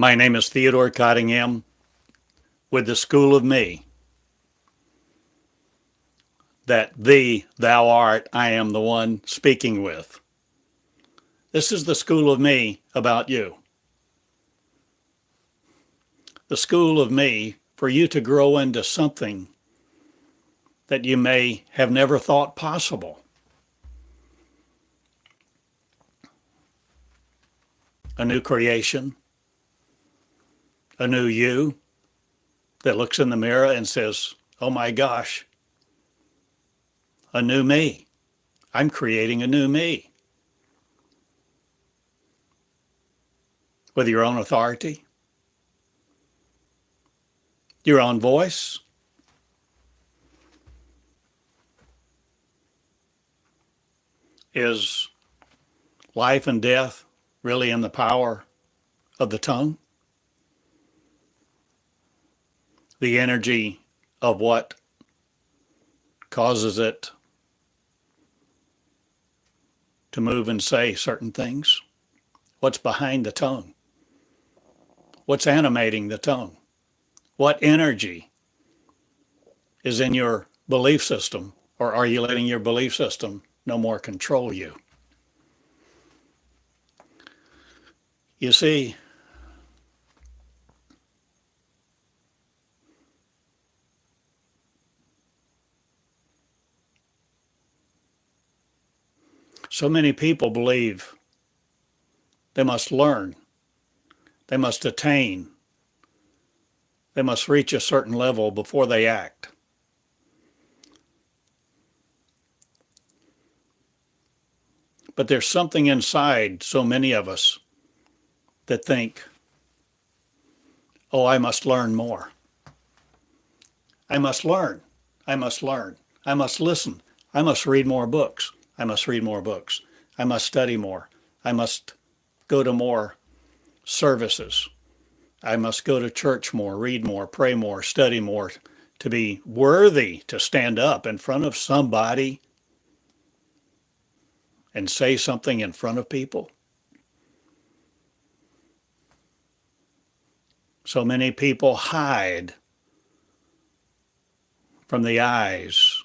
My name is Theodore Cottingham with the School of Me. That thee, thou art, I am the one speaking with. This is the School of Me about you. The School of Me for you to grow into something that you may have never thought possible. A new creation, a new you that looks in the mirror and says, oh my gosh, a new me. I'm creating a new me. With your own authority, your own voice, is life and death really in the power of the tongue? The energy of what causes it to move and say certain things? What's behind the tongue? What's animating the tongue? What energy is in your belief system, or are you letting your belief system no more control you? You see, so many people believe they must learn, they must attain, they must reach a certain level before they act. But there's something inside so many of us that think, oh, I must learn more. I must learn. I must learn. I must listen. I must read more books. I must read more books. I must study more. I must go to more services. I must go to church more, read more, pray more, study more, to be worthy to stand up in front of somebody and say something in front of people. So many people hide from the eyes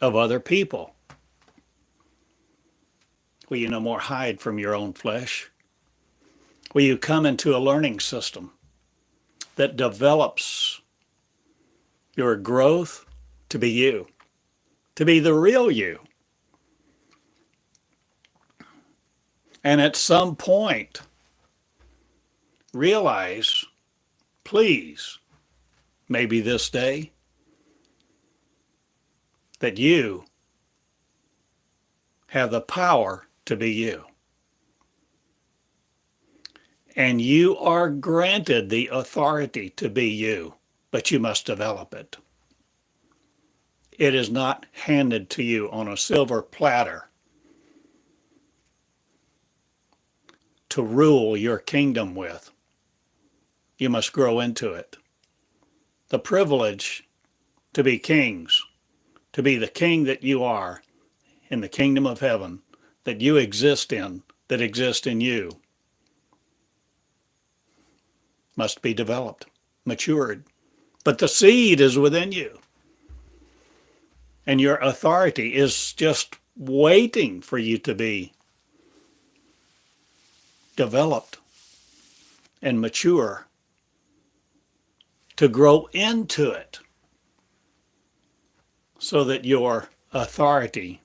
of other people. Will you no more hide from your own flesh? Will you come into a learning system that develops your growth to be you, to be the real you? And at some point, realize, please, maybe this day, that you have the power to be you. And you are granted the authority to be you, but you must develop it. It is not handed to you on a silver platter to rule your kingdom with. You must grow into it. The privilege to be kings, to be the king that you are in the kingdom of heaven, that you exist in, that exists in you, must be developed, matured. But the seed is within you. And your authority is just waiting for you to be developed and mature, to grow into it, so that your authority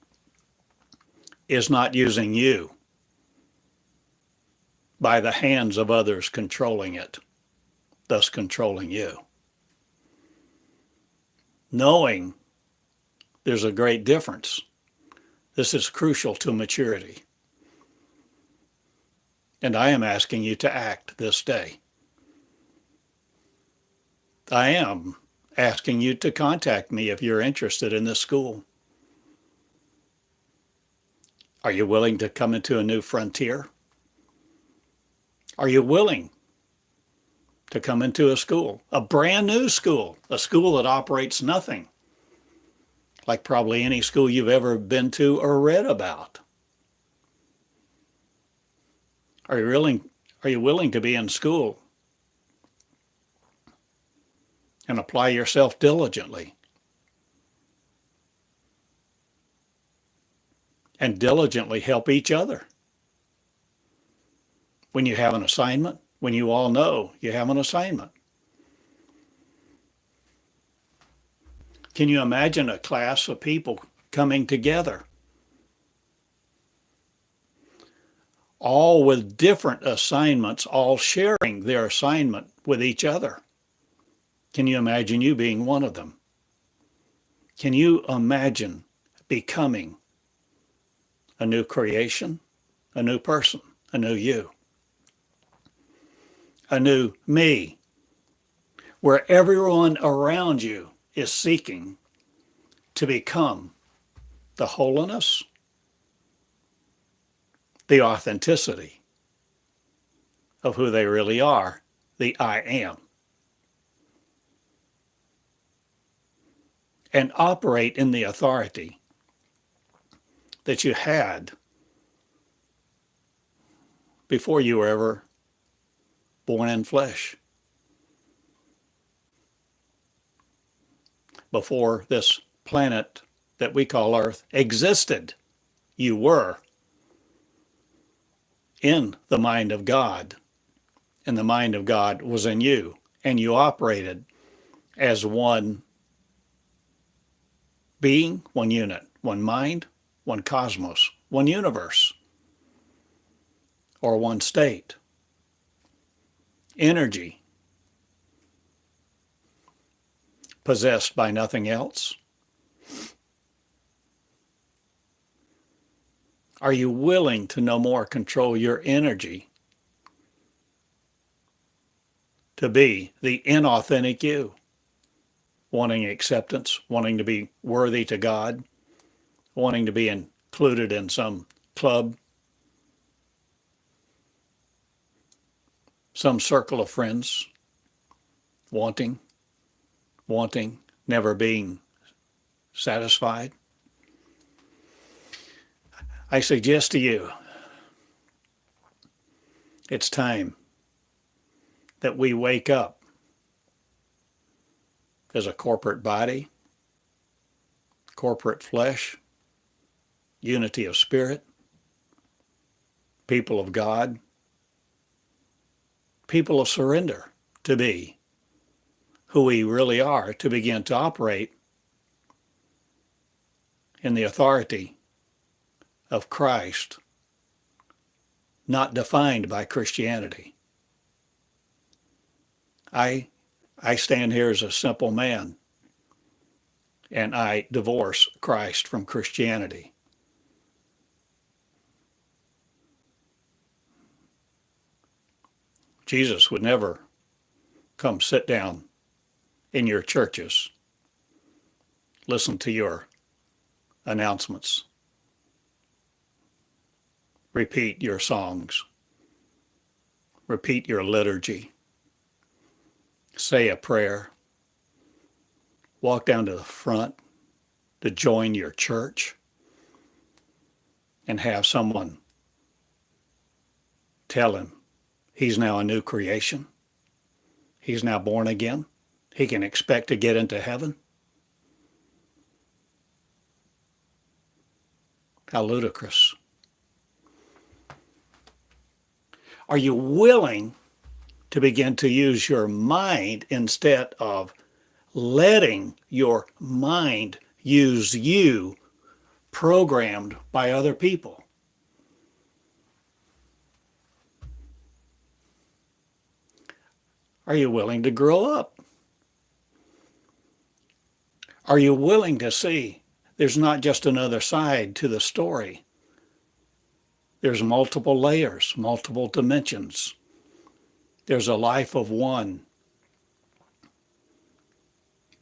is not using you by the hands of others controlling it, thus controlling you. Knowing there's a great difference. This is crucial to maturity. And I am asking you to act this day. I am asking you to contact me if you're interested in this school. Are you willing to come into a new frontier? Are you willing to come into a school, a brand new school, a school that operates nothing like probably any school you've ever been to or read about? Are Are you willing to be in school and apply yourself diligently? And diligently help each other. When you have an assignment, when you all know you have an assignment. Can you imagine a class of people coming together, all with different assignments, all sharing their assignment with each other? Can you imagine you being one of them? Can you imagine becoming a new creation, a new person, a new you, a new me, where everyone around you is seeking to become the holiness, the authenticity of who they really are, the I am, and operate in the authority that you had before you were ever born in flesh, before this planet that we call Earth existed. You were in the mind of God, and the mind of God was in you, and you operated as one being, one unit, one mind, one cosmos, one universe, or one state. Energy possessed by nothing else. Are you willing to no more control your energy to be the inauthentic you, wanting acceptance, wanting to be worthy to God, wanting to be included in some club, some circle of friends, wanting, never being satisfied? I suggest to you, it's time that we wake up as a corporate body, corporate flesh, unity of spirit, people of God, people of surrender, to be who we really are, to begin to operate in the authority of Christ, not defined by Christianity. I stand here as a simple man, and I divorce Christ from Christianity. Jesus would never come sit down in your churches, listen to your announcements, repeat your songs, repeat your liturgy, say a prayer, walk down to the front to join your church, and have someone tell him he's now a new creation. He's now born again. He can expect to get into heaven. How ludicrous. Are you willing to begin to use your mind instead of letting your mind use you, programmed by other people? Are you willing to grow up? Are you willing to see there's not just another side to the story? There's multiple layers, multiple dimensions. There's a life of one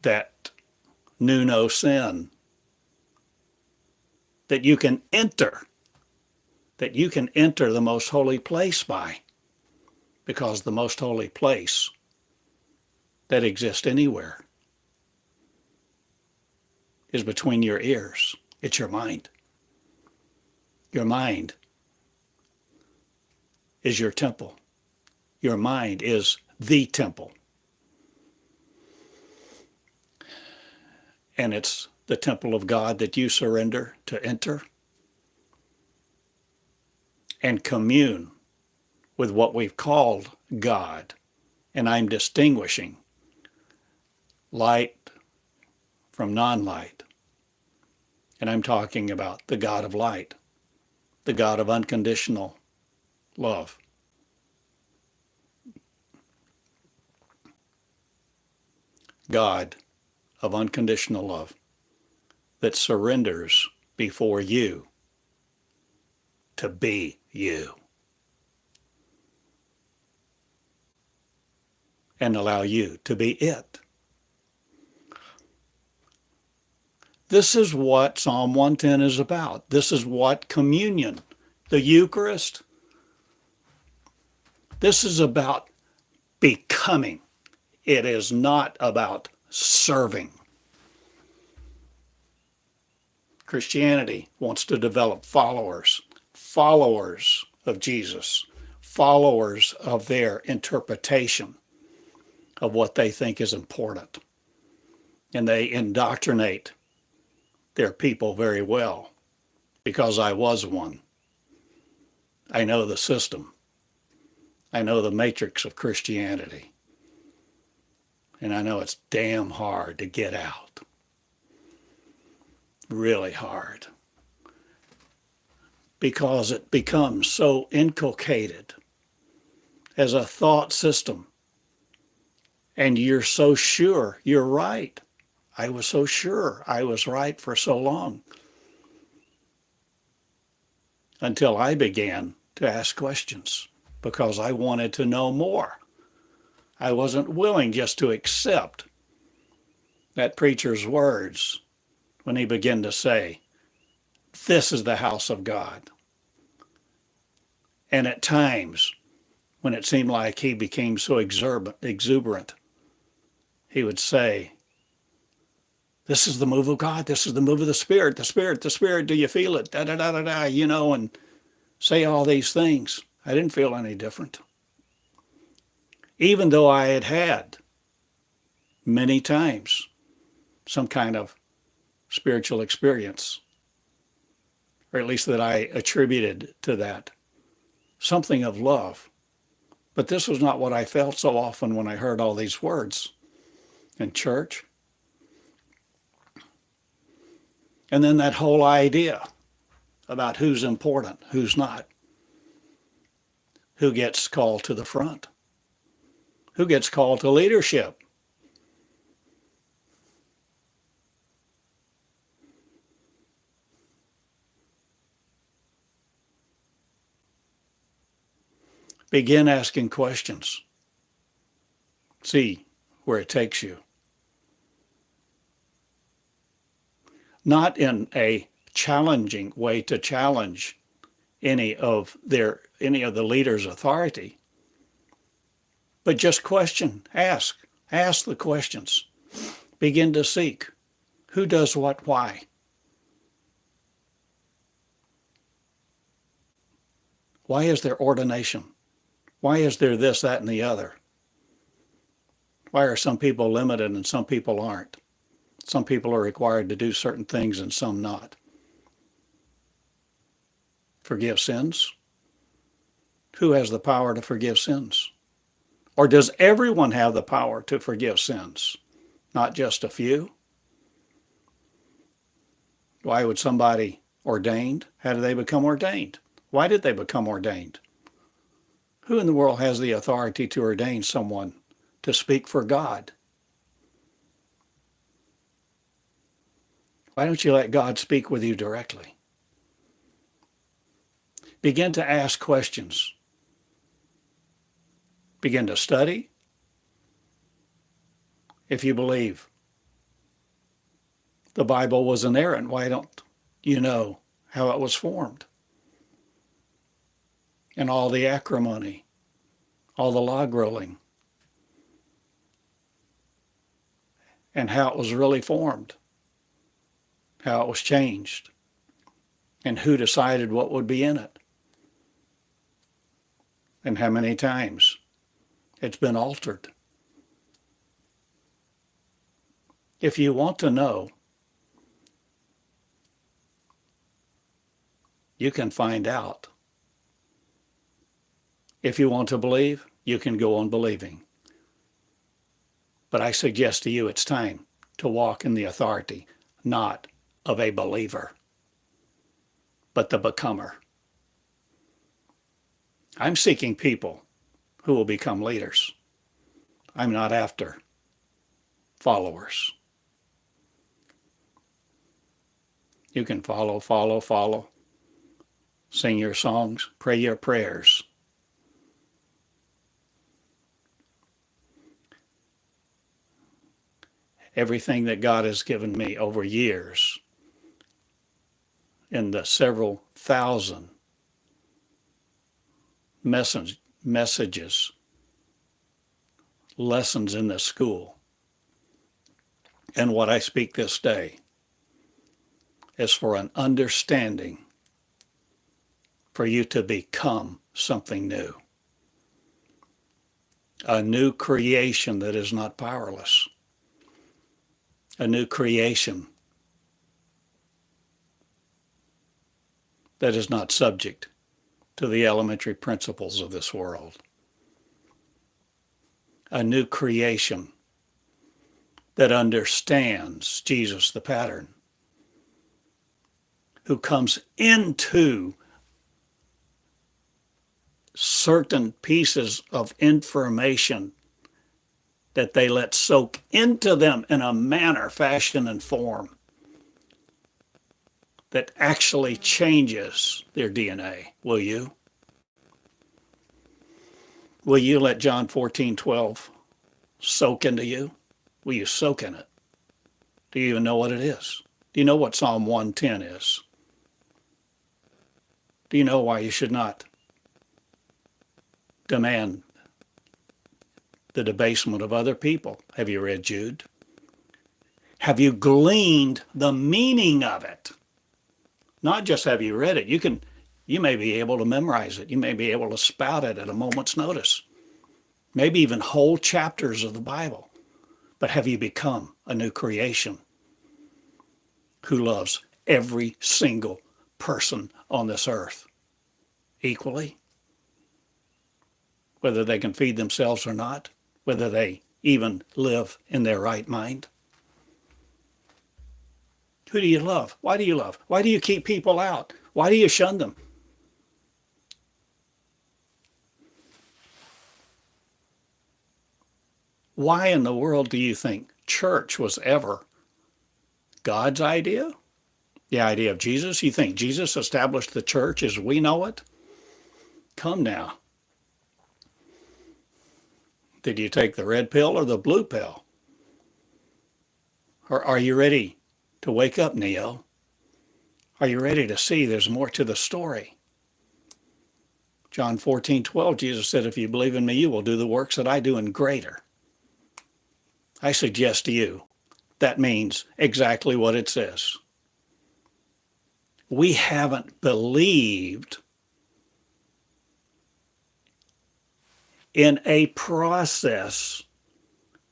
that knew no sin, that you can enter the most holy place by, because the most holy place that exists anywhere is between your ears. It's your mind. Your mind is your temple. your mind is the temple. And it's the temple of God that you surrender to enter and commune with what we've called God. And I'm distinguishing light from non-light. And I'm talking about the God of light, the God of unconditional love. God of unconditional love that surrenders before you to be you and allow you to be it. This is what Psalm 110 is about. This is what communion, the Eucharist, this is about becoming. It is not about serving. Christianity wants to develop followers of Jesus, followers of their interpretation of what they think is important. And they indoctrinate their people very well, because I was one. I know the system. I know the matrix of Christianity. And I know it's damn hard to get out. Really hard. Because it becomes so inculcated as a thought system. And you're so sure you're right. I was so sure I was right for so long. Until I began to ask questions because I wanted to know more. I wasn't willing just to accept that preacher's words when he began to say, this is the house of God. And at times, when it seemed like he became so exuberant, he would say, this is the move of God. This is the move of the Spirit. The Spirit, the Spirit. Do you feel it? Da, da, da, da, da, you know, and say all these things. I didn't feel any different. Even though I had many times some kind of spiritual experience, or at least that I attributed to that, something of love. But this was not what I felt so often when I heard all these words in church. And then that whole idea about who's important, who's not, who gets called to the front, who gets called to leadership. Begin asking questions. See where it takes you. Not in a challenging way to challenge any of the leaders' authority, but just question, ask the questions. Begin to seek. Who does what, why? Why is there ordination? Why is there this, that, and the other? Why are some people limited and some people aren't? Some people are required to do certain things and some not. Forgive sins? Who has the power to forgive sins? Or does everyone have the power to forgive sins? Not just a few? Why would somebody ordained? How did they become ordained? Why did they become ordained? Who in the world has the authority to ordain someone to speak for God? Why don't you let God speak with you directly? Begin to ask questions. Begin to study. If you believe the Bible was inerrant, why don't you know how it was formed? And all the acrimony, all the log rolling, and how it was really formed, how it was changed, and who decided what would be in it, and how many times, It's been altered. If you want to know, you can find out. If you want to believe, you can go on believing. But I suggest to you it's time to walk in the authority, not of a believer, but the becomer. I'm seeking people who will become leaders. I'm not after followers. You can follow, sing your songs, pray your prayers. Everything that God has given me over years, in the several thousand messages, lessons in this school, and what I speak this day, is for an understanding, for you to become something new. A new creation that is not powerless. A new creation that is not subject to the elementary principles of this world. A new creation that understands Jesus the pattern, who comes into certain pieces of information that they let soak into them in a manner, fashion, and form that actually changes their DNA. Will you? Will you let John 14:12 soak into you? Will you soak in it? Do you even know what it is? Do you know what Psalm 110 is? Do you know why you should not demand the debasement of other people? Have you read Jude? Have you gleaned the meaning of it? Not just have you read it. You may be able to memorize it. You may be able to spout it at a moment's notice. Maybe even whole chapters of the Bible. But have you become a new creation who loves every single person on this earth equally? Whether they can feed themselves or not, whether they even live in their right mind. Who do you love? Why do you love? Why do you keep people out? Why do you shun them? Why in the world do you think church was ever God's idea? The idea of Jesus? You think Jesus established the church as we know it? Come now. Did you take the red pill or the blue pill? Or are you ready to wake up, Neo? Are you ready to see there's more to the story? John 14:12, Jesus said, if you believe in me, you will do the works that I do and greater. I suggest to you, that means exactly what it says. We haven't believed in a process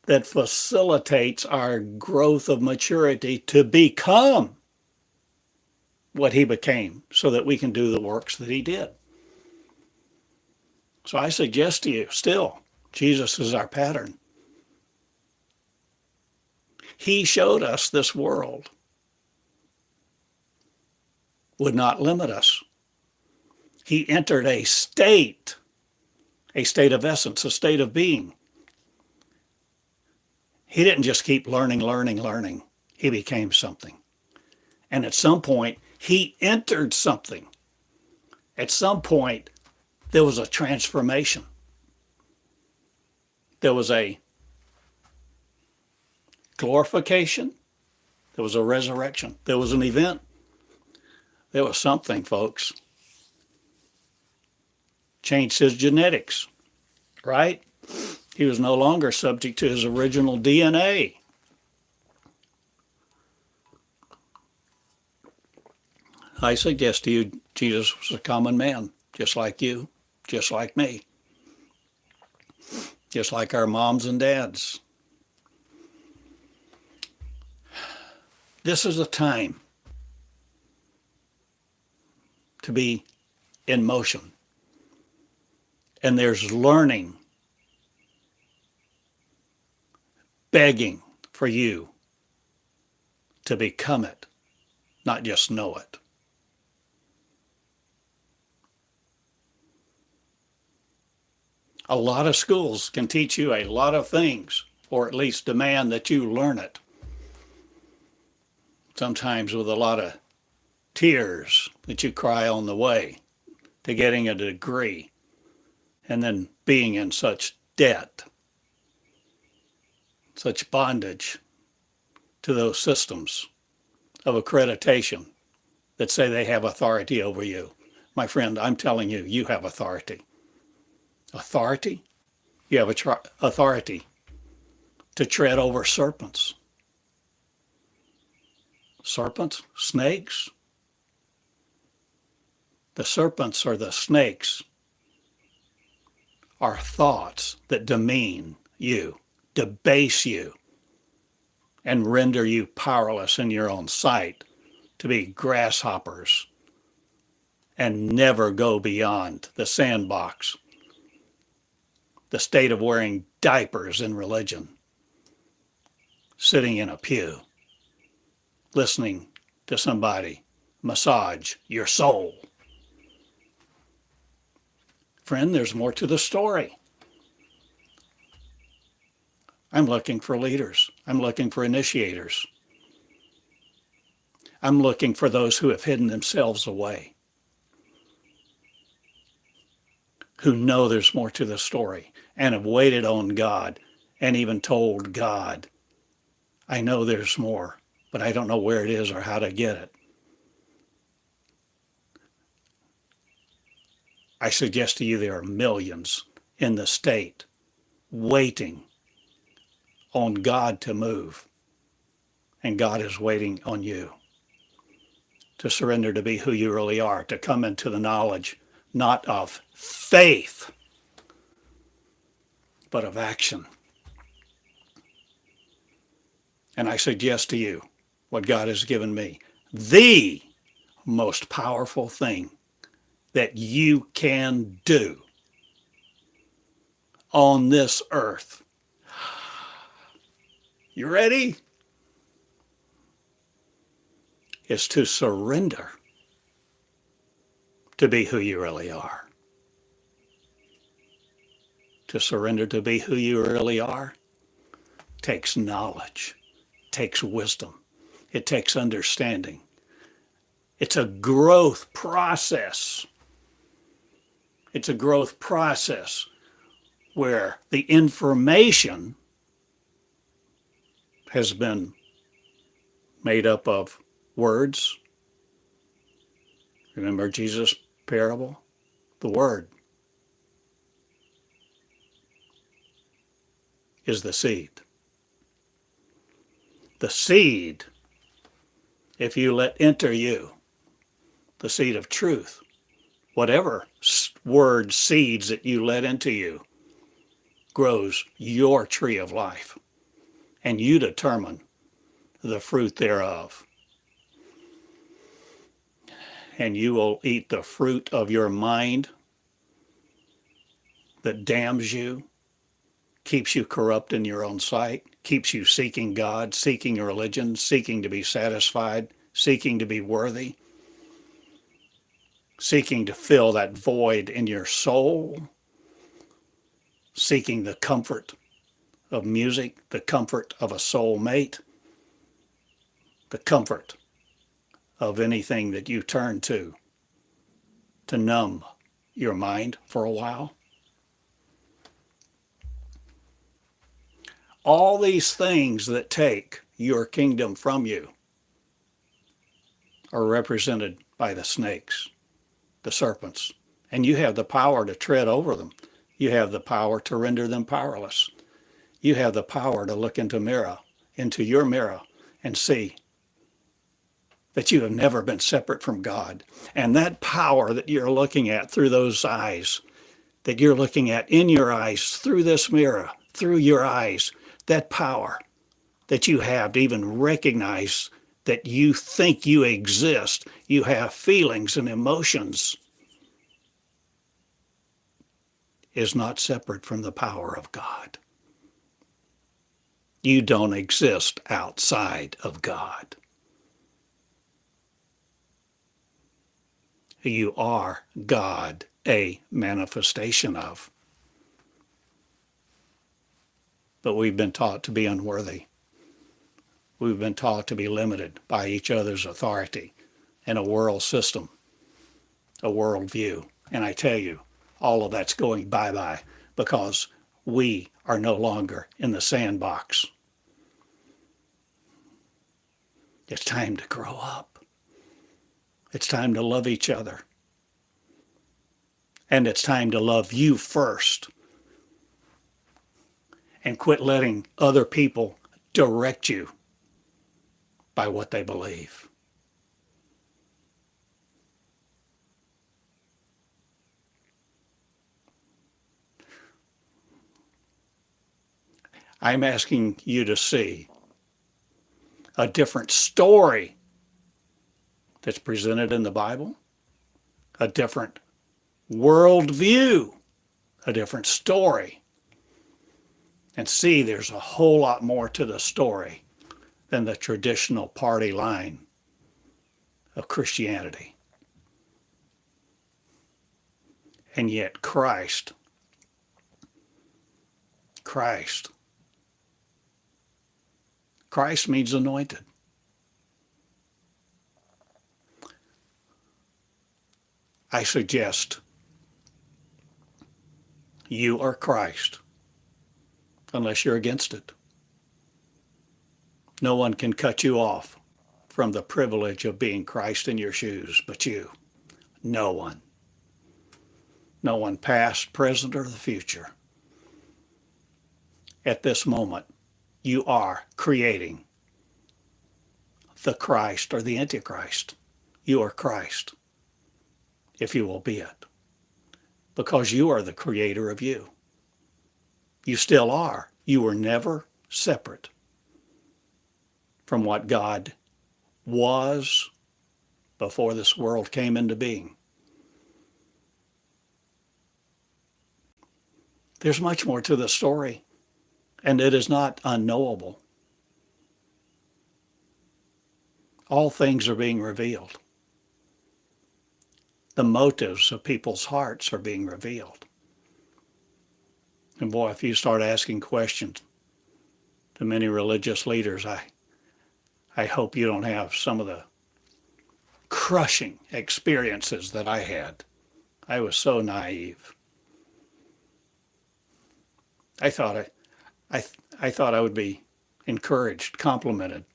that facilitates our growth of maturity to become what he became so that we can do the works that he did. So I suggest to you, still, Jesus is our pattern. He showed us this world would not limit us. He entered a state of essence, a state of being. He didn't just keep learning. He became something. And at some point, he entered something. At some point, there was a transformation. There was a glorification. There was a resurrection. There was an event. There was something, folks. Changed his genetics, right? He was no longer subject to his original DNA. I suggest to you, Jesus was a common man, just like you, just like me. just like our moms and dads. This is a time to be in motion. And there's learning, begging for you to become it, not just know it. A lot of schools can teach you a lot of things, or at least demand that you learn it. Sometimes with a lot of tears that you cry on the way to getting a degree, and then being in such debt, such bondage to those systems of accreditation that say they have authority over you. My friend, I'm telling you, you have authority. Authority? You have authority to tread over serpents. Serpents? Snakes? The serpents or the snakes are thoughts that demean you, debase you, and render you powerless in your own sight to be grasshoppers and never go beyond the sandbox, the state of wearing diapers in religion, sitting in a pew, listening to somebody massage your soul. Friend, there's more to the story. I'm looking for leaders. I'm looking for initiators. I'm looking for those who have hidden themselves away, who know there's more to the story and have waited on God and even told God, I know there's more, but I don't know where it is or how to get it. I suggest to you there are millions in the state waiting on God to move. And God is waiting on you to surrender to be who you really are, to come into the knowledge not of faith, but of action. And I suggest to you what God has given me, the most powerful thing that you can do on this earth. You ready? Is to surrender to be who you really are. To surrender to be who you really are takes knowledge, takes wisdom, it takes understanding. It's a growth process. It's a growth process where the information has been made up of words. Remember Jesus' parable? The word is the seed. The seed, if you let enter you, the seed of truth, whatever word seeds that you let into you, grows your tree of life, and you determine the fruit thereof. And you will eat the fruit of your mind that damns you, keeps you corrupt in your own sight, keeps you seeking God, seeking a religion, seeking to be satisfied, seeking to be worthy, seeking to fill that void in your soul, seeking the comfort of music, the comfort of a soul mate, the comfort of anything that you turn to numb your mind for a while. All these things that take your kingdom from you are represented by the snakes, the serpents, and you have the power to tread over them. You have the power to render them powerless. You have the power to look into your mirror, and see that you have never been separate from God. And that power that you're looking at through those eyes that you're looking at in your eyes, through this mirror, through your eyes, that power that you have to even recognize that you think you exist, you have feelings and emotions, is not separate from the power of God. You don't exist outside of God. You are God, a manifestation of. But we've been taught to be unworthy. We've been taught to be limited by each other's authority and a world system, a world view. And I tell you, all of that's going bye-bye because we are no longer in the sandbox. It's time to grow up. It's time to love each other. And it's time to love you first. And quit letting other people direct you by what they believe. I'm asking you to see a different story that's presented in the Bible, a different worldview, a different story, and see there's a whole lot more to the story than the traditional party line of Christianity. And yet Christ means anointed. I suggest you are Christ unless you're against it. No one can cut you off from the privilege of being Christ in your shoes but you. No one. No one past, present, or the future. At this moment, you are creating the Christ or the Antichrist. You are Christ, if you will be it, because you are the creator of you. You still are. You were never separate from what God was before this world came into being. There's much more to the story, and it is not unknowable. All things are being revealed. The motives of people's hearts are being revealed. And boy, if you start asking questions to many religious leaders, I hope you don't have some of the crushing experiences that I had. I was so naive. I thought I would be encouraged, complimented.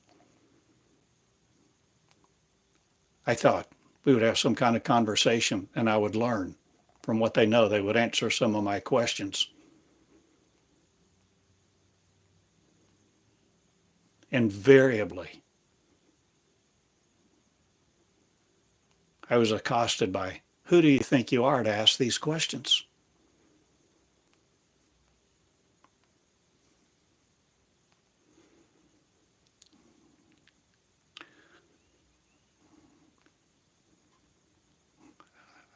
I thought we would have some kind of conversation and I would learn from what they know. They would answer some of my questions. Invariably, I was accosted by, who do you think you are to ask these questions?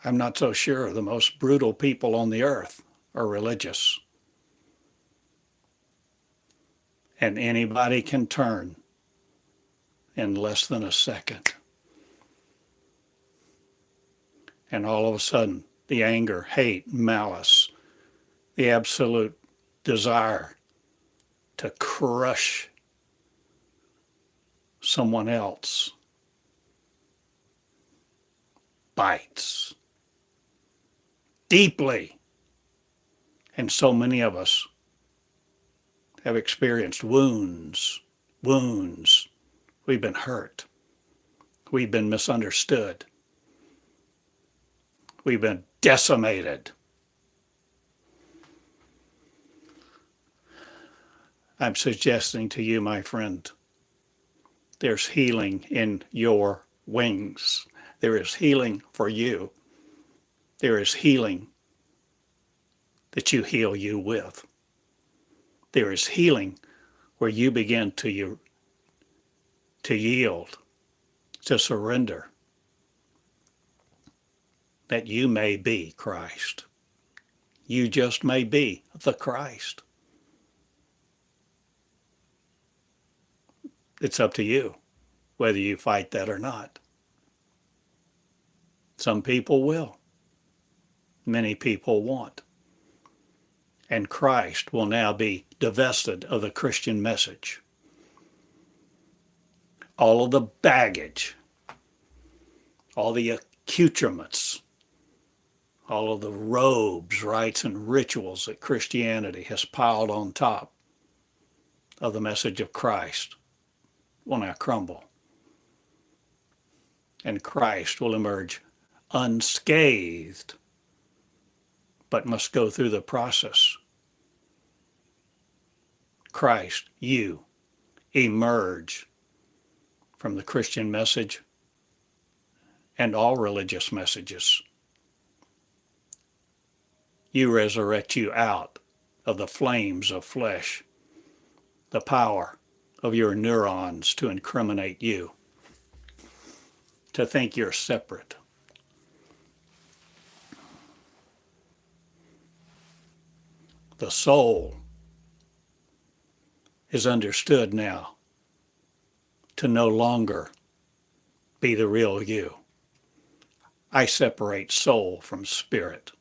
I'm not so sure the most brutal people on the earth are religious. And anybody can turn in less than a second. And all of a sudden, the anger, hate, malice, the absolute desire to crush someone else bites deeply. And so many of us have experienced wounds. We've been hurt. We've been misunderstood. We've been decimated. I'm suggesting to you, my friend, there's healing in your wings. There is healing for you. There is healing that you heal you with. There is healing where you begin to yield, to surrender, that you may be Christ. You just may be the Christ. It's up to you whether you fight that or not. Some people will. Many people won't. And Christ will now be divested of the Christian message. All of the baggage, all the accoutrements, all of the robes, rites, and rituals that Christianity has piled on top of the message of Christ will now crumble. And Christ will emerge unscathed, but must go through the process. Christ, you emerge from the Christian message and all religious messages. You resurrect you out of the flames of flesh, the power of your neurons to incriminate you, to think you're separate. The soul is understood now to no longer be the real you. I separate soul from spirit,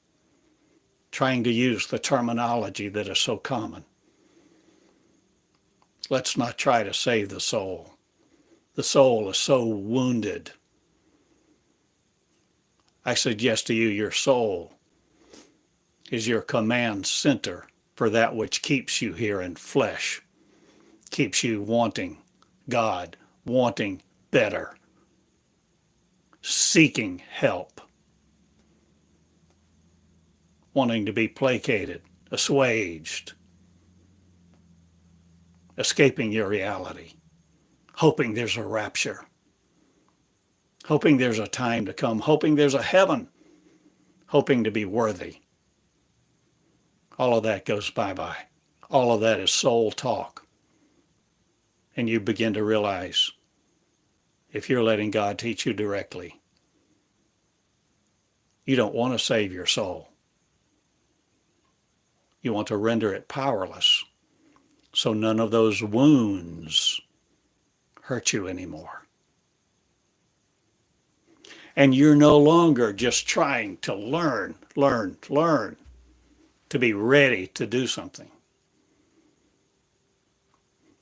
trying to use the terminology that is so common. Let's not try to save the soul. The soul is so wounded. I suggest to you, your soul is your command center for that which keeps you here in flesh, keeps you wanting God, wanting better, seeking help, wanting to be placated, assuaged, escaping your reality, hoping there's a rapture, hoping there's a time to come, hoping there's a heaven, hoping to be worthy. All of that goes bye-bye. All of that is soul talk. And you begin to realize, if you're letting God teach you directly, you don't want to save your soul. You want to render it powerless, so none of those wounds hurt you anymore. And you're no longer just trying to learn, to be ready to do something.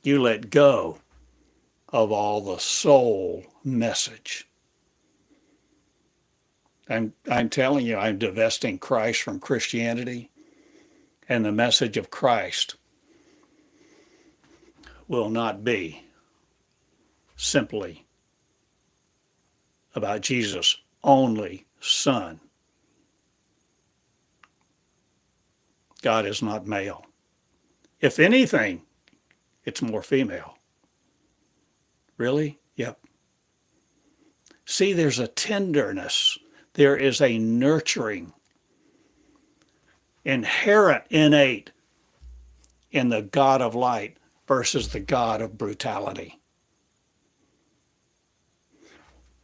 You let go of all the soul message. I'm telling you, I'm divesting Christ from Christianity, and the message of Christ will not be simply about Jesus' only Son. God is not male. If anything, it's more female. Really? Yep. See, there's a tenderness. There is a nurturing, inherent, innate in the God of light versus the God of brutality.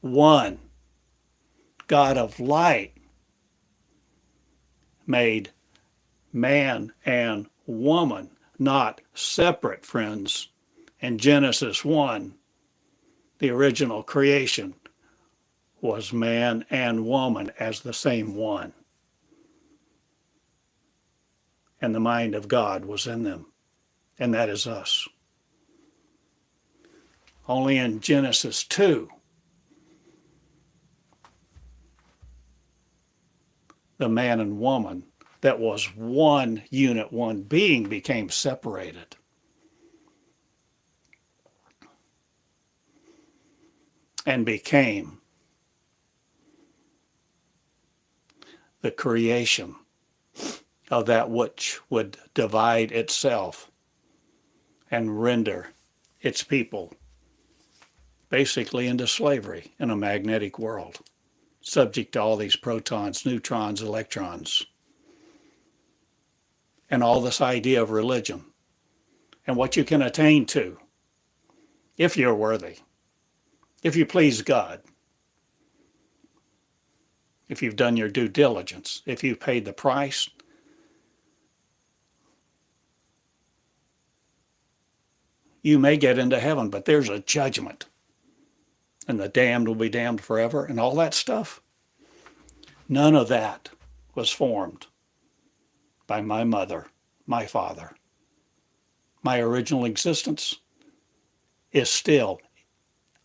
One, God of light, made man and woman, not separate, friends. In Genesis 1, the original creation was man and woman as the same one. And the mind of God was in them, and that is us. Only in Genesis 2, the man and woman that was one unit, one being, became separated. And became the creation of that which would divide itself and render its people basically into slavery in a magnetic world, subject to all these protons, neutrons, electrons. and all this idea of religion and what you can attain to if you're worthy, if you please God, if you've done your due diligence, if you've paid the price. You may get into heaven, but there's a judgment, and the damned will be damned forever and all that stuff. None of that was formed by my mother, my father. My original existence is still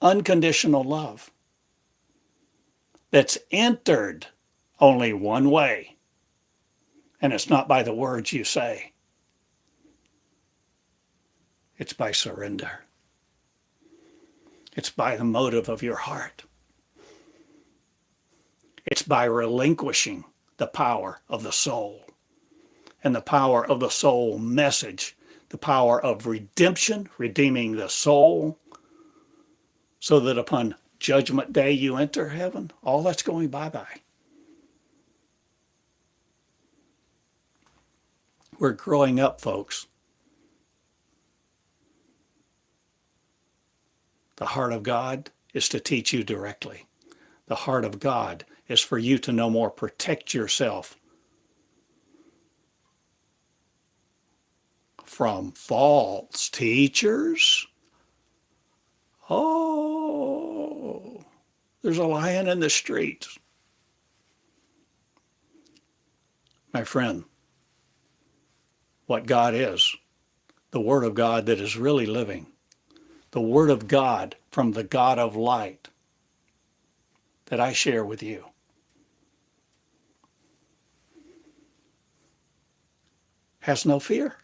unconditional love that's entered only one way, and it's not by the words you say. It's by surrender. It's by the motive of your heart. It's by relinquishing the power of the soul and the power of the soul message, the power of redemption, redeeming the soul, so that upon judgment day you enter heaven. All that's going bye-bye. We're growing up, folks. The heart of God is to teach you directly. The heart of God is for you to no more protect yourself from false teachers. Oh, there's a lion in the streets. My friend, what God is, the Word of God that is really living, the Word of God from the God of light that I share with you. Has no fear.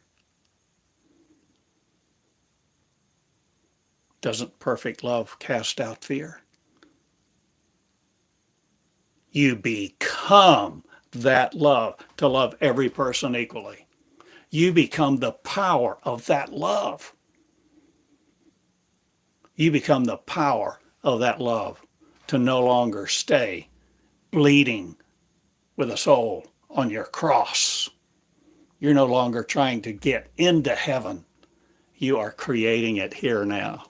Doesn't perfect love cast out fear? You become that love to love every person equally. You become the power of that love. You become the power of that love to no longer stay bleeding with a soul on your cross. You're no longer trying to get into heaven. You are creating it here now.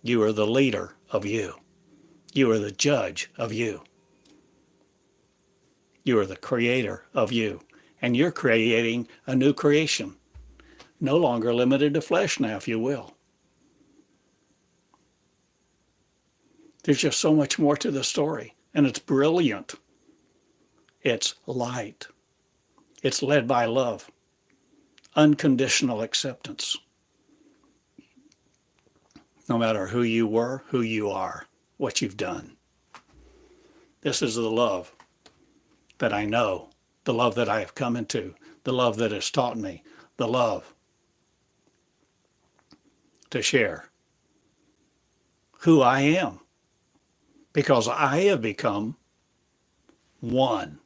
You are the leader of you. You are the judge of you. You are the creator of you. And you're creating a new creation. No longer limited to flesh now, if you will. There's just so much more to the story. And it's brilliant. It's light. It's led by love. Unconditional acceptance. No matter who you were, who you are, what you've done. This is the love that I know, the love that I have come into, the love that has taught me, the love to share who I am, because I have become one.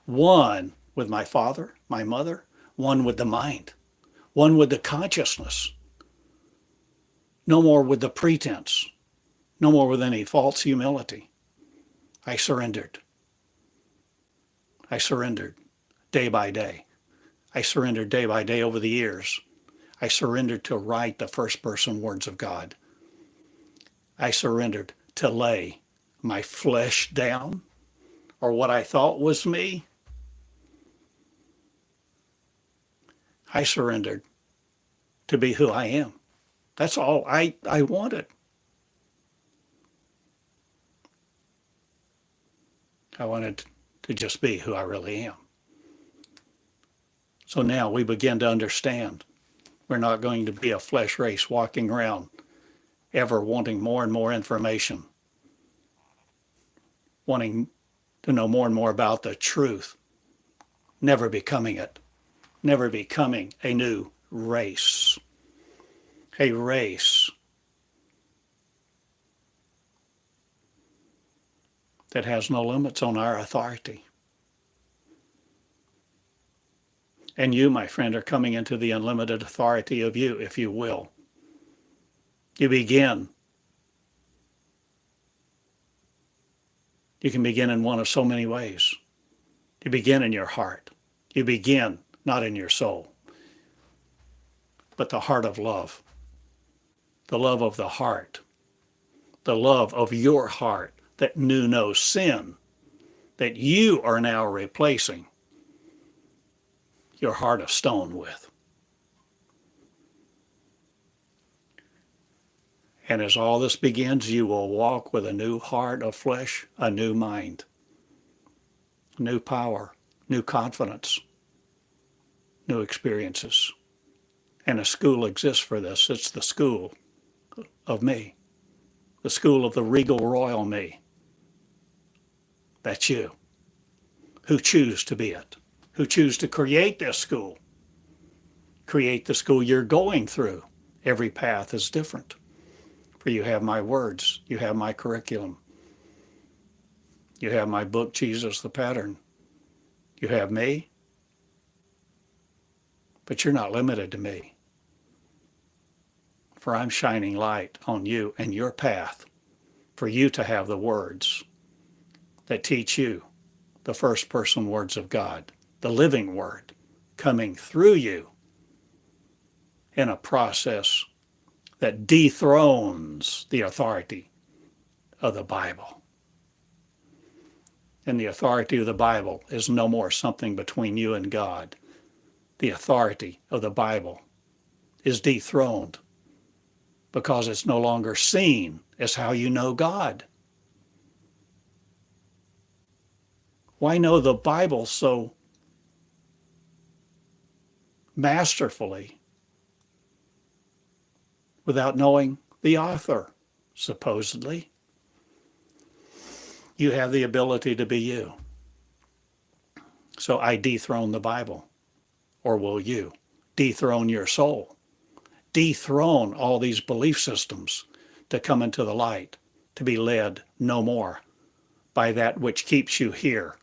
One with my father, my mother, one with the mind, one with the consciousness. No more with the pretense, no more with any false humility. I surrendered. I surrendered day by day. I surrendered day by day over the years. I surrendered to write the first person words of God. I surrendered to lay my flesh down, or what I thought was me. I surrendered to be who I am. That's all I wanted. I wanted to just be who I really am. So now we begin to understand we're not going to be a flesh race walking around ever wanting more and more information, wanting to know more and more about the truth, never becoming it, never becoming a new race. A race that has no limits on our authority. And you, my friend, are coming into the unlimited authority of you, if you will. You begin. You can begin in one of so many ways. You begin in your heart. You begin not in your soul, but the heart of love, the love of the heart, the love of your heart that knew no sin, that you are now replacing your heart of stone with. And as all this begins, you will walk with a new heart of flesh, a new mind, new power, new confidence, new experiences. And a school exists for this. It's the school of me, the school of the regal royal me. That's you, who choose to be it, who choose to create this school, create the school you're going through. Every path is different. For you have my words, you have my curriculum, you have my book, Jesus the Pattern, you have me, but you're not limited to me. For I'm shining light on you and your path for you to have the words that teach you the first person words of God, the living word coming through you in a process that dethrones the authority of the Bible. And the authority of the Bible is no more something between you and God. The authority of the Bible is dethroned because it's no longer seen as how you know God. Why know the Bible so masterfully without knowing the author, supposedly? You have the ability to be you. So I dethrone the Bible. Or will you dethrone your soul? Dethrone all these belief systems to come into the light, to be led no more by that which keeps you here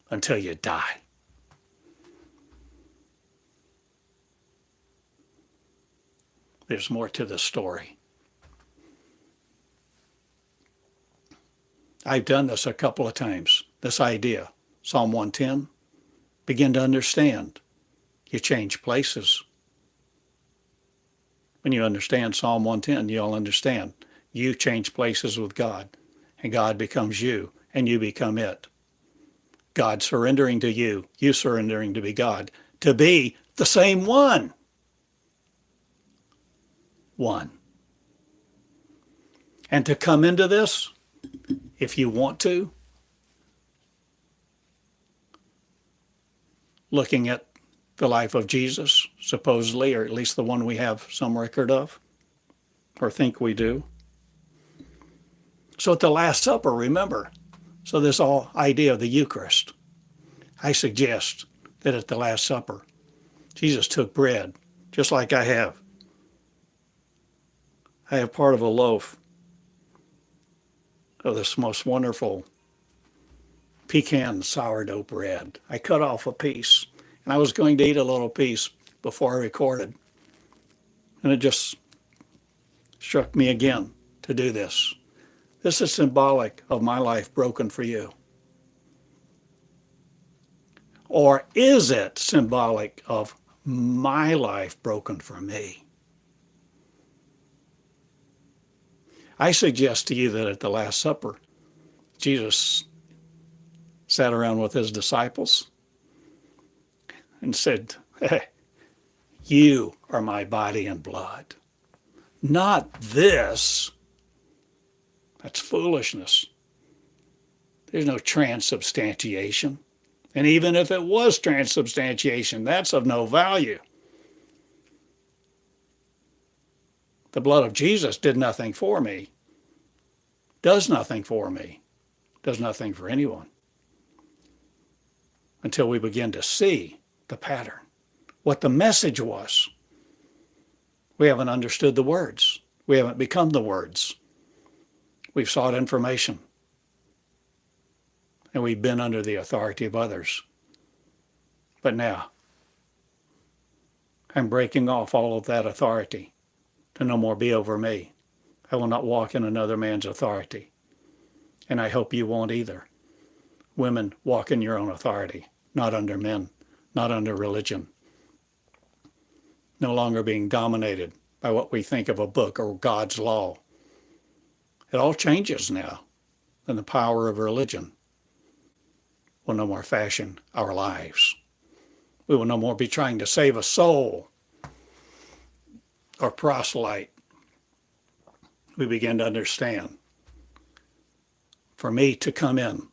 until you die. There's more to the story. I've done this a couple of times, this idea. Psalm 110, begin to understand. You change places. When you understand Psalm 110, you'll understand. You change places with God, and God becomes you, and you become it. God surrendering to you, you surrendering to be God, to be the same one. One. And to come into this, if you want to, looking at the life of Jesus, supposedly, or at least the one we have some record of, or think we do. So at the Last Supper, remember, so this whole idea of the Eucharist, I suggest that at the Last Supper, Jesus took bread, just like I have. I have part of a loaf of this most wonderful pecan sourdough bread. I cut off a piece, and I was going to eat a little piece before I recorded. And it just struck me again to do this. This is symbolic of my life broken for you. Or is it symbolic of my life broken for me? I suggest to you that at the Last Supper, Jesus sat around with his disciples and said, hey, you are my body and blood. Not this. That's foolishness. There's no transubstantiation. And even if it was transubstantiation, that's of no value. The blood of Jesus did nothing for me, does nothing for me, does nothing for anyone, until we begin to see the pattern, what the message was. We haven't understood the words. We haven't become the words. We've sought information, and we've been under the authority of others. But now, I'm breaking off all of that authority to no more be over me. I will not walk in another man's authority. And I hope you won't either. Women, walk in your own authority, not under men. not under religion. No longer being dominated by what we think of a book or God's law. It all changes now, and the power of religion will no more fashion our lives. We will no more be trying to save a soul or proselyte. We begin to understand, for me to come in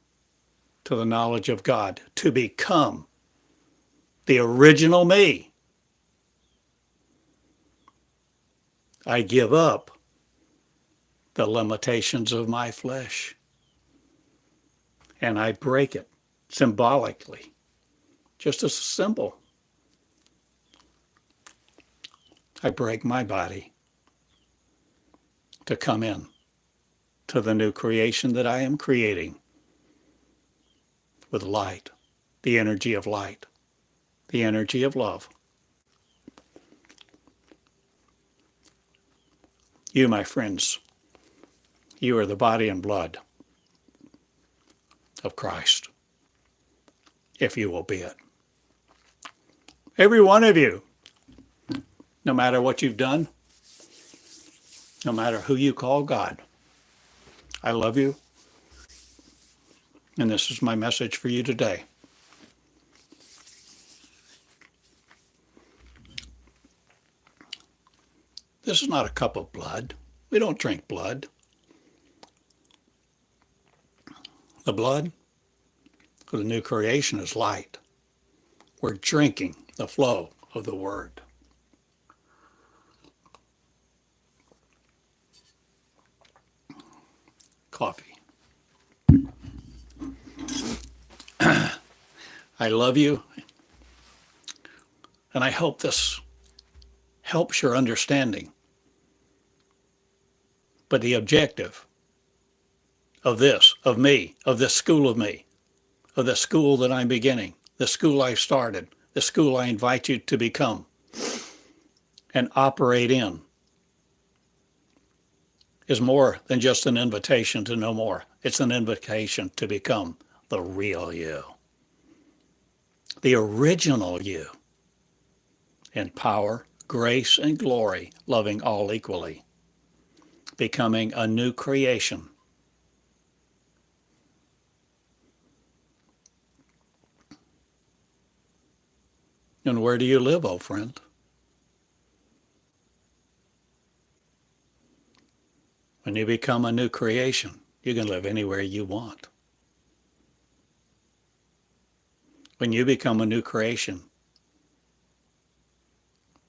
to the knowledge of God, to become the original me, I give up the limitations of my flesh, and I break it symbolically, just as a symbol. I break my body to come in to the new creation that I am creating with light, the energy of light, the energy of love. You, my friends, you are the body and blood of Christ, if you will be it. Every one of you, no matter what you've done, no matter who you call God, I love you, and this is my message for you today. This is not a cup of blood. We don't drink blood. The blood of the new creation is light. We're drinking the flow of the Word. Coffee. I love you, and I hope this helps your understanding. But the objective of this, of me, of this school of me, of the school that I'm beginning, the school I've started, the school I invite you to become and operate in, is more than just an invitation to know more. It's an invitation to become the real you, the original you, in power, grace, and glory, loving all equally, becoming a new creation. And where do you live, oh friend? When you become a new creation, you can live anywhere you want. When you become a new creation,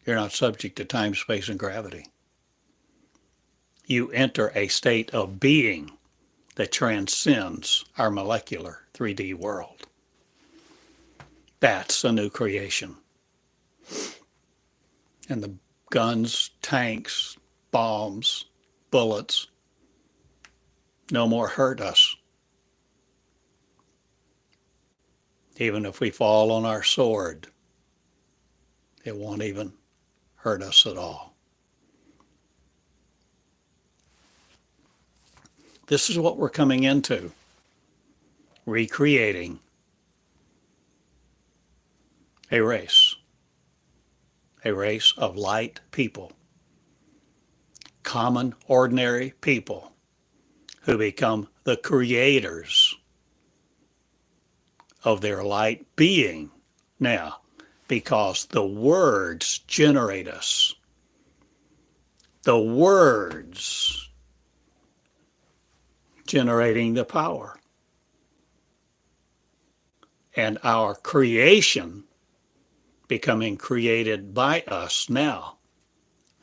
you're not subject to time, space, and gravity. You enter a state of being that transcends our molecular 3D world. That's a new creation. And the guns, tanks, bombs, bullets no more hurt us. Even if we fall on our sword, it won't even hurt us at all. This is what we're coming into, recreating a race of light people, common, ordinary people who become the creators of their light being now, because the words generate us. The words generating the power. And our creation becoming created by us now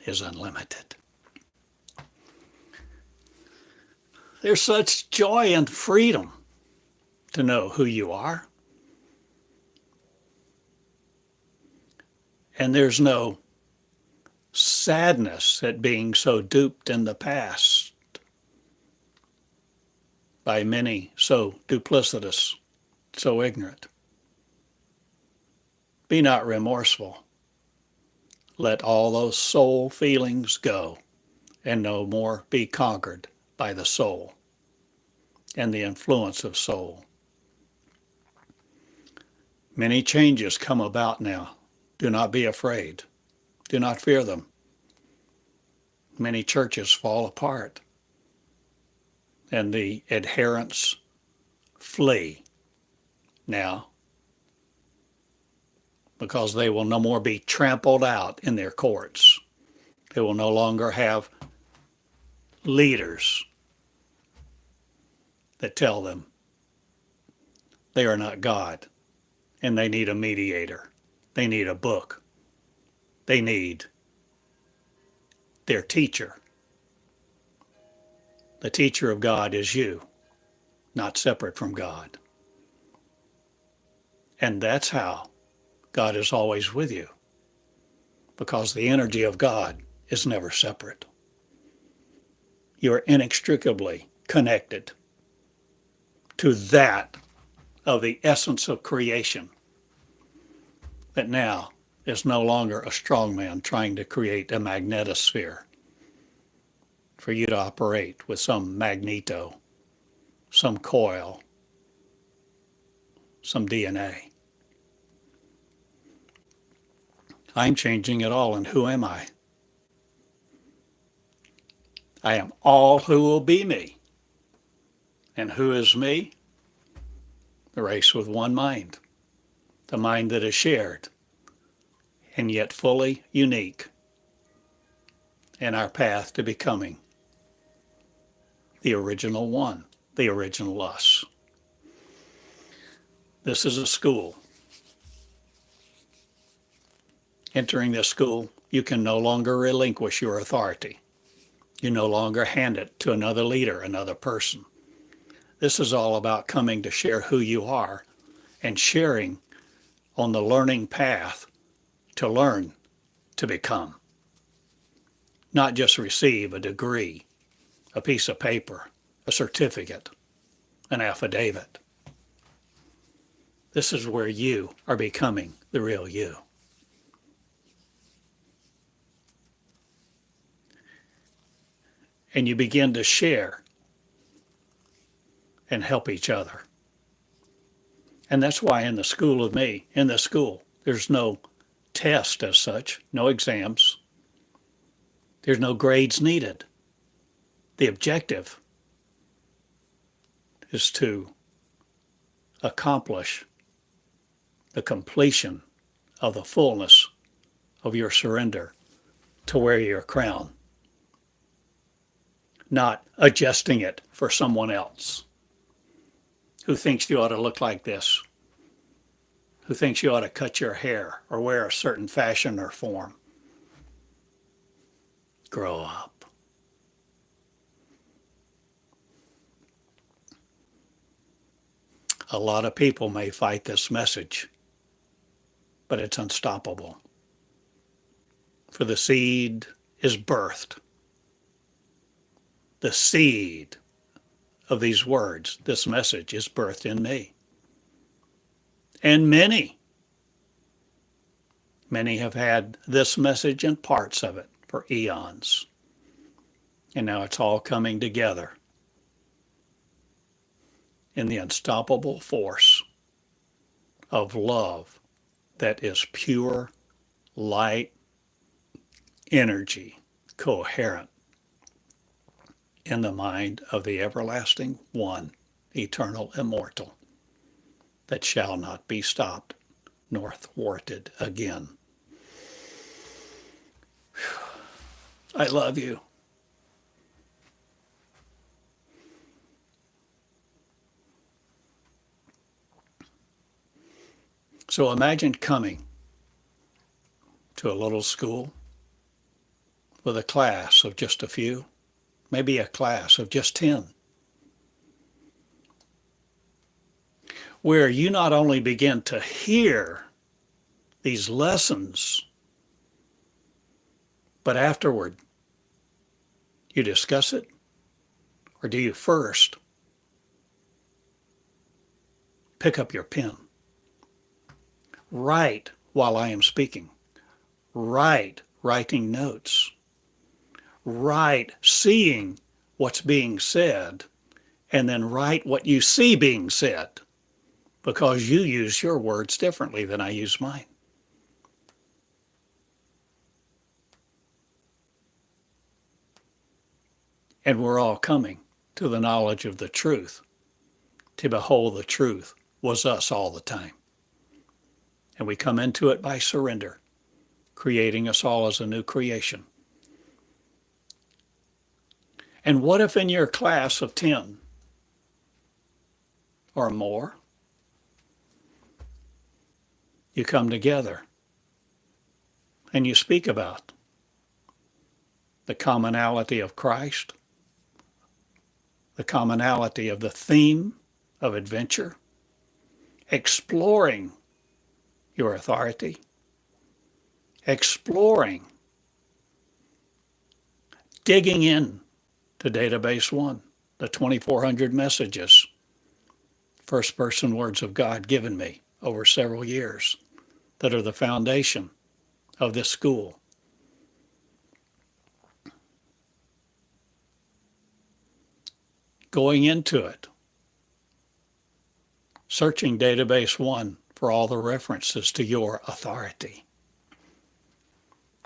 is unlimited. There's such joy and freedom to know who you are. And there's no sadness at being so duped in the past by many so duplicitous, so ignorant. Be not remorseful. Let all those soul feelings go and no more be conquered by the soul and the influence of soul. Many changes come about now. Do not be afraid. Do not fear them. Many churches fall apart, and the adherents flee now because they will no more be trampled out in their courts. They will no longer have leaders that tell them they are not God and they need a mediator. They need a book. They need their teacher. The teacher of God is you, not separate from God. And that's how God is always with you, because the energy of God is never separate. You are inextricably connected to that of the essence of creation that now is no longer a strong man trying to create a magnetosphere for you to operate with some magneto, some coil, some DNA. I'm changing it all, and who am I? I am all who will be me. And who is me? The race with one mind, the mind that is shared and yet fully unique in our path to becoming the original one, the original us. This is a school. Entering this school, you can no longer relinquish your authority. You no longer hand it to another leader, another person. This is all about coming to share who you are and sharing on the learning path to learn to become. Not just receive a degree, a piece of paper, a certificate, an affidavit. This is where you are becoming the real you. And you begin to share and help each other. And that's why in the school of me, in this school, there's no test as such, no exams. There's no grades needed. The objective is to accomplish the completion of the fullness of your surrender to wear your crown, not adjusting it for someone else who thinks you ought to look like this, who thinks you ought to cut your hair or wear a certain fashion or form. Grow up. A lot of people may fight this message, but it's unstoppable. For the seed is birthed. The seed of these words, this message, is birthed in me. And many have had this message and parts of it for eons. And now it's all coming together in the unstoppable force of love that is pure light energy, coherent in the mind of the everlasting one, eternal, immortal, that shall not be stopped nor thwarted again. I love you. So imagine coming to a little school with a class of just a few, maybe a class of just 10, where you not only begin to hear these lessons, but afterward, you discuss it? Or do you first pick up your pen, write while I am speaking, writing notes, seeing what's being said, and then write what you see being said, because you use your words differently than I use mine. And we're all coming to the knowledge of the truth. To behold the truth was us all the time. And we come into it by surrender, creating us all as a new creation. And what if in your class of 10 or more, you come together and you speak about the commonality of Christ, the commonality of the theme of adventure, exploring your authority, exploring, digging in to Database 1, the 2,400 messages, first person words of God given me over several years that are the foundation of this school. Going into it, searching Database 1 for all the references to your authority.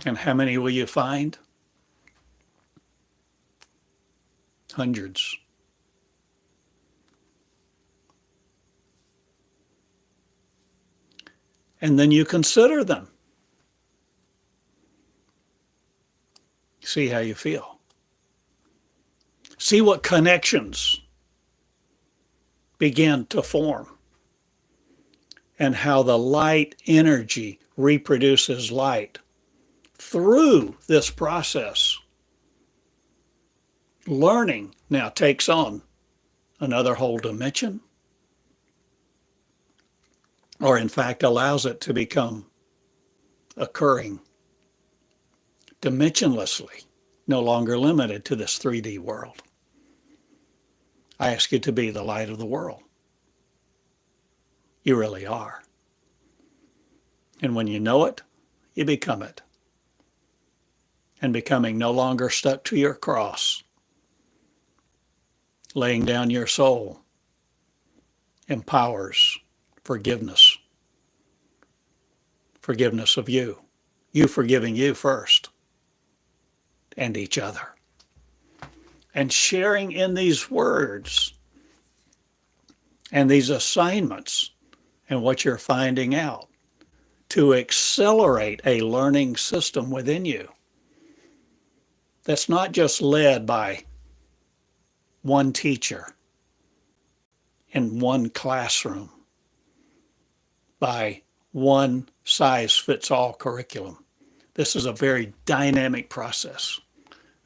And how many will you find? Hundreds. And then you consider them. See how you feel. See what connections begin to form, and how the light energy reproduces light through this process. Learning now takes on another whole dimension, or in fact allows it to become occurring dimensionlessly, no longer limited to this 3D world. I ask you to be the light of the world. You really are. And when you know it, you become it. And becoming no longer stuck to your cross, laying down your soul empowers forgiveness. Forgiveness of you. You forgiving you first. And each other. And sharing in these words and these assignments and what you're finding out to accelerate a learning system within you that's not just led by one teacher in one classroom, by one size-fits-all curriculum. This is a very dynamic process.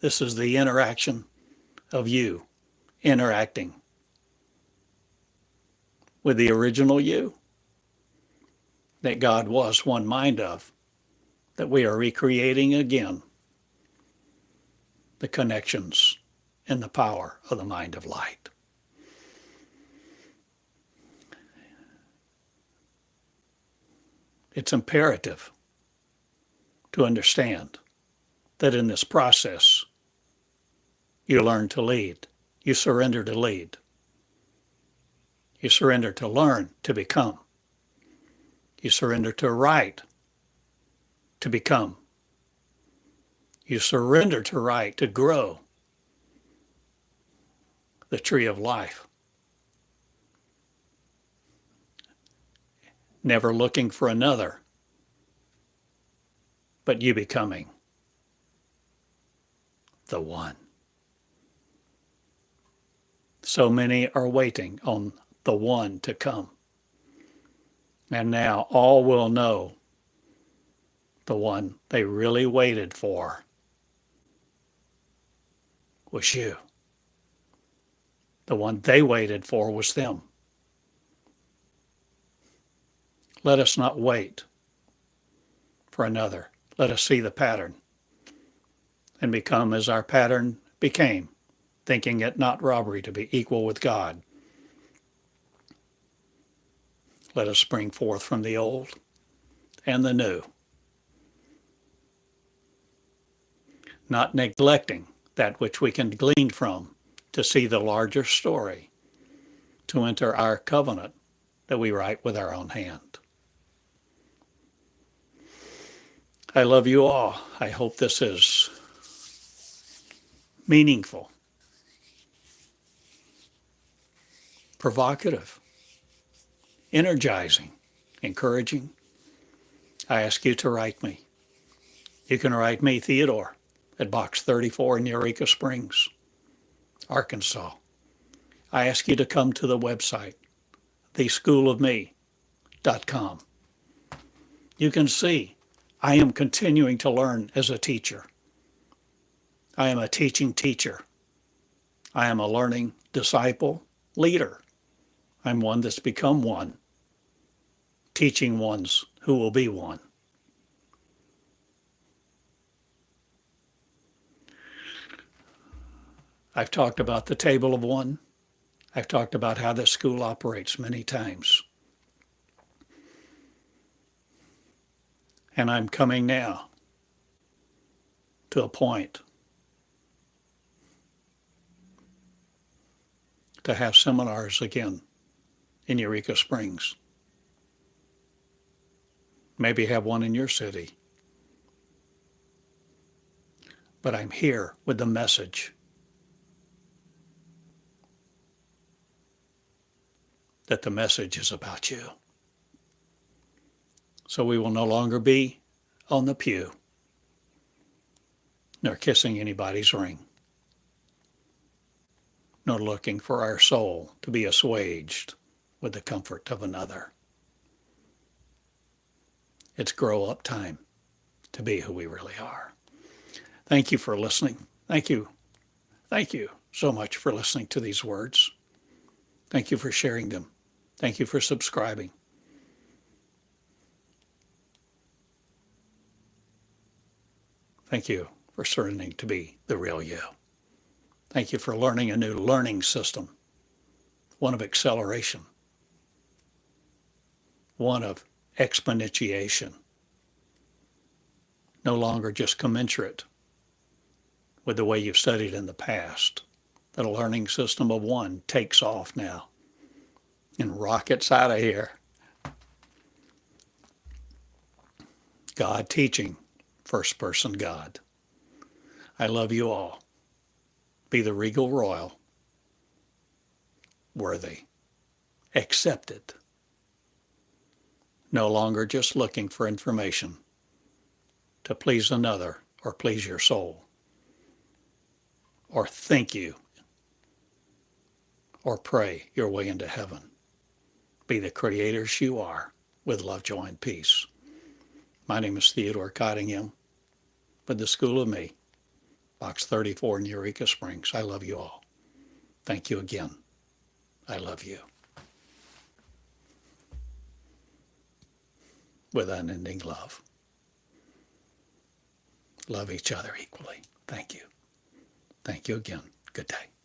This is the interaction of you interacting with the original you that God was one mind of, that we are recreating again the connections and the power of the mind of light. It's imperative to understand that in this process, you learn to lead. You surrender to lead. You surrender to learn, to become. You surrender to write, to become. You surrender to write, to grow the tree of life. Never looking for another, but you becoming the one. So many are waiting on the one to come. And now all will know the one they really waited for was you. The one they waited for was them. Let us not wait for another. Let us see the pattern and become as our pattern became, thinking it not robbery to be equal with God. Let us spring forth from the old and the new, not neglecting that which we can glean from to see the larger story, to enter our covenant that we write with our own hand. I love you all. I hope this is meaningful, provocative, energizing, encouraging. I ask you to write me. You can write me, Theodore, at Box 34 in Eureka Springs, Arkansas. I ask you to come to the website, theschoolofme.com. You can see I am continuing to learn as a teacher. I am a teaching teacher. I am a learning disciple leader. I'm one that's become one, teaching ones who will be one. I've talked about the table of one. I've talked about how this school operates many times. And I'm coming now to a point to have seminars again in Eureka Springs. Maybe have one in your city. But I'm here with the message that the message is about you. So we will no longer be on the pew, nor kissing anybody's ring, nor looking for our soul to be assuaged with the comfort of another. It's grow up time to be who we really are. Thank you for listening. Thank you. Thank you so much for listening to these words. Thank you for sharing them. Thank you for subscribing. Thank you for learning to be the real you. Thank you for learning a new learning system, one of acceleration, one of exponentiation, no longer just commensurate with the way you've studied in the past. That a learning system of one takes off now and rockets out of here. God teaching, first person God. I love you all. Be the regal royal, worthy, accepted, no longer just looking for information to please another or please your soul or think you or pray your way into heaven. Be the creators you are with love, joy, and peace. My name is Theodore Cottingham with the School of Me, Box 34 in Eureka Springs. I love you all. Thank you again. I love you. With unending love. Love each other equally. Thank you. Thank you again. Good day.